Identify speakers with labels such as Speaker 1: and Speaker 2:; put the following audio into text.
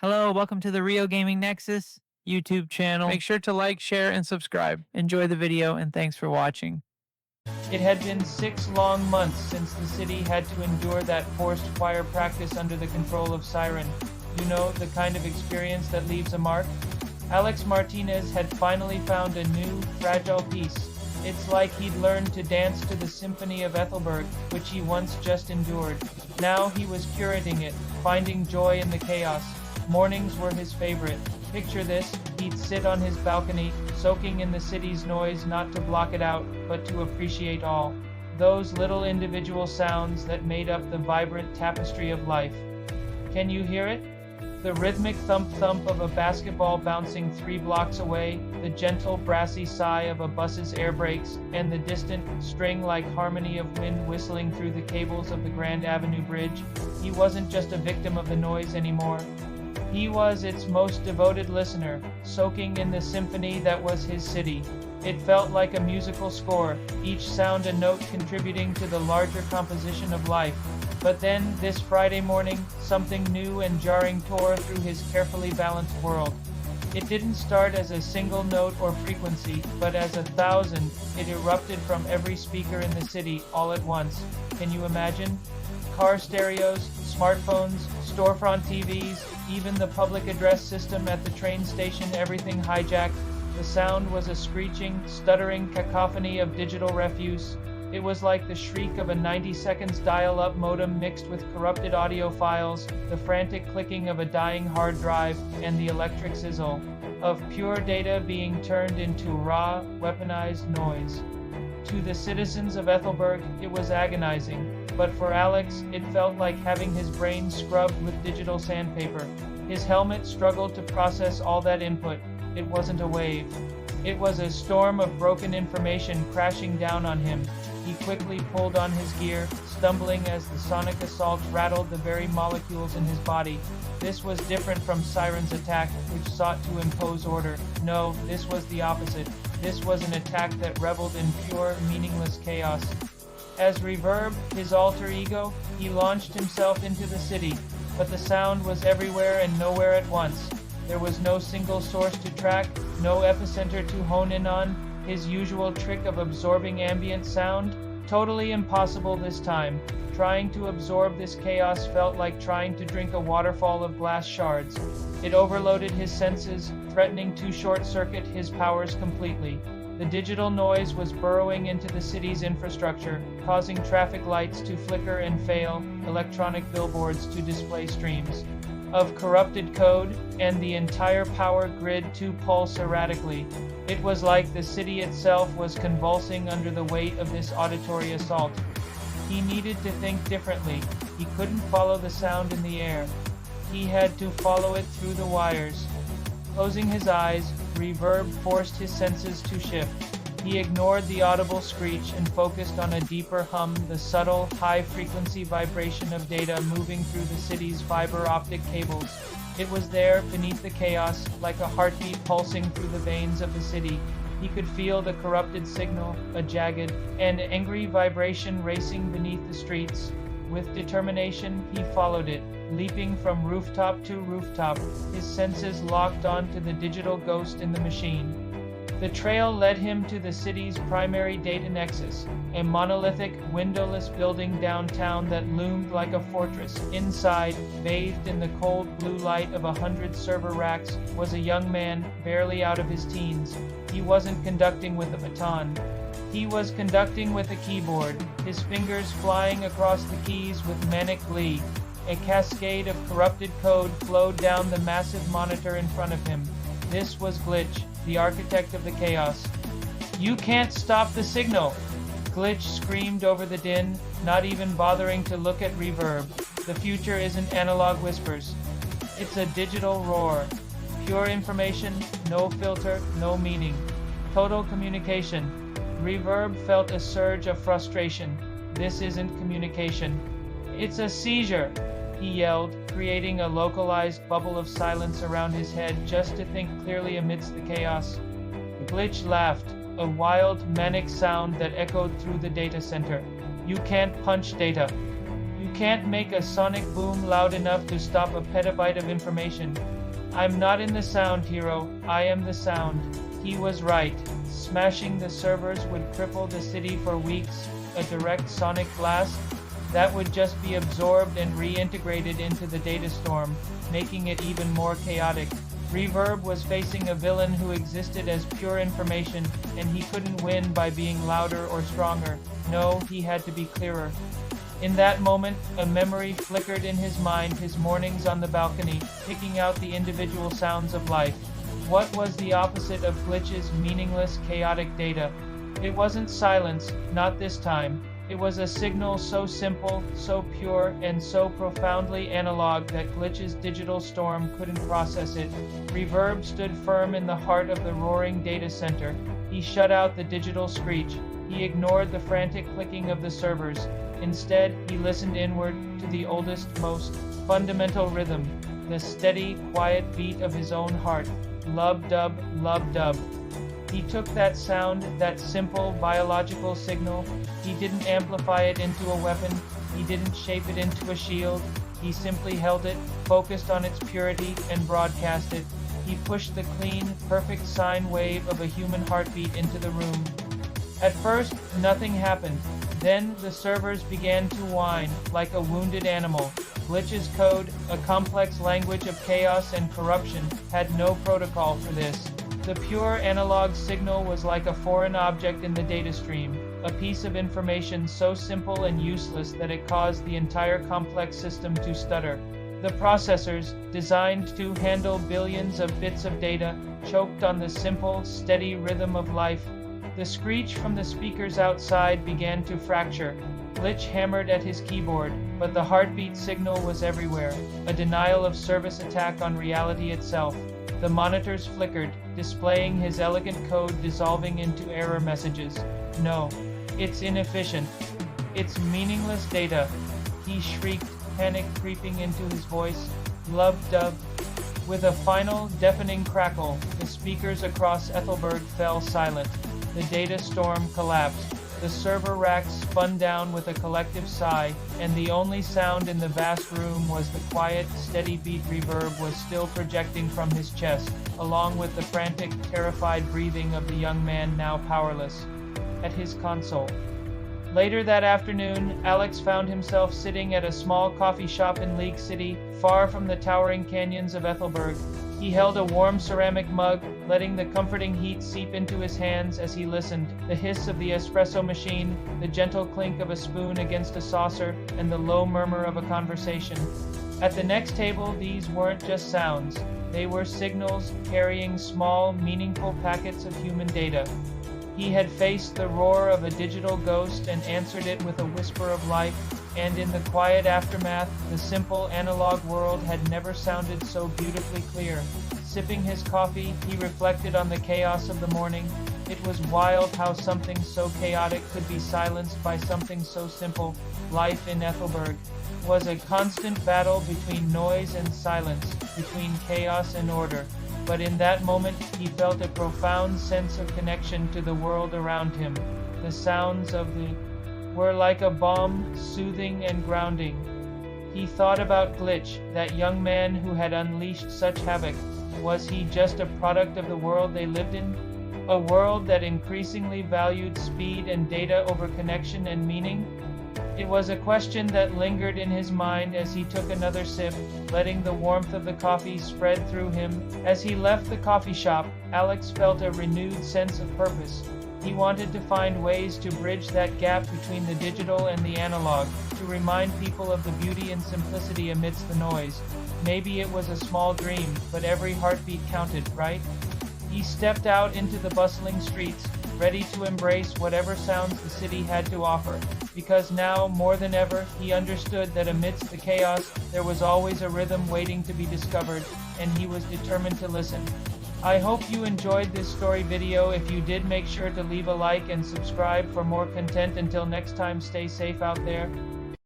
Speaker 1: Hello, welcome to the Rio Gaming Nexus YouTube channel. Make sure to like, share, and subscribe. Enjoy the video, and thanks for watching.
Speaker 2: It had been 6 long months since the city had to endure that forced choir practice under the control of Siren. You know, the kind of experience that leaves a mark? Alex Martinez had finally found a new, fragile piece. It's like he'd learned to dance to the Symphony of Ethelberg, which he once just endured. Now he was curating it, finding joy in the chaos. Mornings were his favorite. Picture this, he'd sit on his balcony, soaking in the city's noise, not to block it out, but to appreciate all. Those little individual sounds that made up the vibrant tapestry of life. Can you hear it? The rhythmic thump-thump of a basketball bouncing 3 blocks away, the gentle brassy sigh of a bus's air brakes, and the distant, string-like harmony of wind whistling through the cables of the Grand Avenue Bridge. He wasn't just a victim of the noise anymore. He was its most devoted listener, soaking in the symphony that was his city. It felt like a musical score, each sound and note contributing to the larger composition of life. But then, this Friday morning, something new and jarring tore through his carefully balanced world. It didn't start as a single note or frequency, but as 1,000. It erupted from every speaker in the city, all at once. Can you imagine? Car stereos, smartphones, storefront TVs, even the public address system at the train station, everything hijacked. The sound was a screeching, stuttering cacophony of digital refuse. It was like the shriek of a 90 seconds dial-up modem mixed with corrupted audio files, the frantic clicking of a dying hard drive, and the electric sizzle of pure data being turned into raw, weaponized noise. To the citizens of Ethelberg, it was agonizing. But for Alex, it felt like having his brain scrubbed with digital sandpaper. His helmet struggled to process all that input. It wasn't a wave. It was a storm of broken information crashing down on him. He quickly pulled on his gear, stumbling as the sonic assault rattled the very molecules in his body. This was different from Siren's attack, which sought to impose order. No, this was the opposite. This was an attack that reveled in pure, meaningless chaos. As Reverb, his alter ego, he launched himself into the city, but the sound was everywhere and nowhere at once. There was no single source to track, no epicenter to hone in on, his usual trick of absorbing ambient sound. Totally impossible this time. Trying to absorb this chaos felt like trying to drink a waterfall of glass shards. It overloaded his senses, threatening to short-circuit his powers completely. The digital noise was burrowing into the city's infrastructure, causing traffic lights to flicker and fail, electronic billboards to display streams of corrupted code, and the entire power grid to pulse erratically. It was like the city itself was convulsing under the weight of this auditory assault. He needed to think differently. He couldn't follow the sound in the air. He had to follow it through the wires. Closing his eyes, Reverb forced his senses to shift. He ignored the audible screech and focused on a deeper hum, the subtle, high-frequency vibration of data moving through the city's fiber optic cables. It was there, beneath the chaos, like a heartbeat pulsing through the veins of the city. He could feel the corrupted signal, a jagged and angry vibration racing beneath the streets. With determination, he followed it, leaping from rooftop to rooftop, his senses locked onto the digital ghost in the machine. The trail led him to the city's primary data nexus, a monolithic, windowless building downtown that loomed like a fortress. Inside, bathed in the cold blue light of 100 server racks, was a young man, barely out of his teens. He wasn't conducting with a baton. He was conducting with a keyboard, his fingers flying across the keys with manic glee. A cascade of corrupted code flowed down the massive monitor in front of him. This was Glitch, the architect of the chaos. "You can't stop the signal!" Glitch screamed over the din, not even bothering to look at Reverb. The future isn't analog whispers. It's a digital roar. Pure information, no filter, no meaning. Total communication. Reverb felt a surge of frustration. This isn't communication. It's a seizure, he yelled, creating a localized bubble of silence around his head just to think clearly amidst the chaos. Glitch laughed, a wild, manic sound that echoed through the data center. "You can't punch data. You can't make a sonic boom loud enough to stop a petabyte of information. I'm not in the sound, hero. I am the sound. He was right. Smashing the servers would cripple the city for weeks. A direct sonic blast that would just be absorbed and reintegrated into the data storm, making it even more chaotic. Reverb was facing a villain who existed as pure information, and he couldn't win by being louder or stronger. No, he had to be clearer. In that moment, a memory flickered in his mind, his mornings on the balcony, picking out the individual sounds of life. What was the opposite of Glitch's meaningless, chaotic data? It wasn't silence, not this time. It was a signal so simple, so pure, and so profoundly analog that Glitch's digital storm couldn't process it. Reverb stood firm in the heart of the roaring data center. He shut out the digital screech. He ignored the frantic clicking of the servers. Instead, he listened inward to the oldest, most fundamental rhythm, the steady, quiet beat of his own heart. Lub-dub, lub-dub. He took that sound, that simple biological signal. He didn't amplify it into a weapon. He didn't shape it into a shield. He simply held it, focused on its purity, and broadcast it. He pushed the clean, perfect sine wave of a human heartbeat into the room. At first, nothing happened. Then, the servers began to whine, like a wounded animal. Glitch's code, a complex language of chaos and corruption, had no protocol for this. The pure analog signal was like a foreign object in the data stream, a piece of information so simple and useless that it caused the entire complex system to stutter. The processors, designed to handle billions of bits of data, choked on the simple, steady rhythm of life. The screech from the speakers outside began to fracture. Glitch hammered at his keyboard, but the heartbeat signal was everywhere, a denial of service attack on reality itself. The monitors flickered, displaying his elegant code dissolving into error messages. No, it's inefficient. It's meaningless data. He shrieked, panic creeping into his voice. Lub-dub. With a final, deafening crackle, the speakers across Ethelberg fell silent. The data storm collapsed. The server racks spun down with a collective sigh, and the only sound in the vast room was the quiet, steady beat Reverb was still projecting from his chest, along with the frantic, terrified breathing of the young man now powerless at his console. Later that afternoon, Alex found himself sitting at a small coffee shop in League City, far from the towering canyons of Ethelberg. He held a warm ceramic mug, letting the comforting heat seep into his hands as he listened. The hiss of the espresso machine, the gentle clink of a spoon against a saucer, and the low murmur of a conversation. At the next table, these weren't just sounds. They were signals carrying small, meaningful packets of human data. He had faced the roar of a digital ghost and answered it with a whisper of life, and in the quiet aftermath, the simple analog world had never sounded so beautifully clear. Sipping his coffee, he reflected on the chaos of the morning. It was wild how something so chaotic could be silenced by something so simple. Life in Ethelberg was a constant battle between noise and silence, between chaos and order. But in that moment, he felt a profound sense of connection to the world around him. The sounds of the were like a balm, soothing and grounding. He thought about Glitch, that young man who had unleashed such havoc. Was he just a product of the world they lived in? A world that increasingly valued speed and data over connection and meaning? It was a question that lingered in his mind as he took another sip, letting the warmth of the coffee spread through him. As he left the coffee shop, Alex felt a renewed sense of purpose. He wanted to find ways to bridge that gap between the digital and the analog, to remind people of the beauty and simplicity amidst the noise. Maybe it was a small dream, but every heartbeat counted, right? He stepped out into the bustling streets, ready to embrace whatever sounds the city had to offer. Because now, more than ever, he understood that amidst the chaos, there was always a rhythm waiting to be discovered, and he was determined to listen. I hope you enjoyed this story video. If you did, make sure to leave a like and subscribe for more content. Until next time, stay safe out there.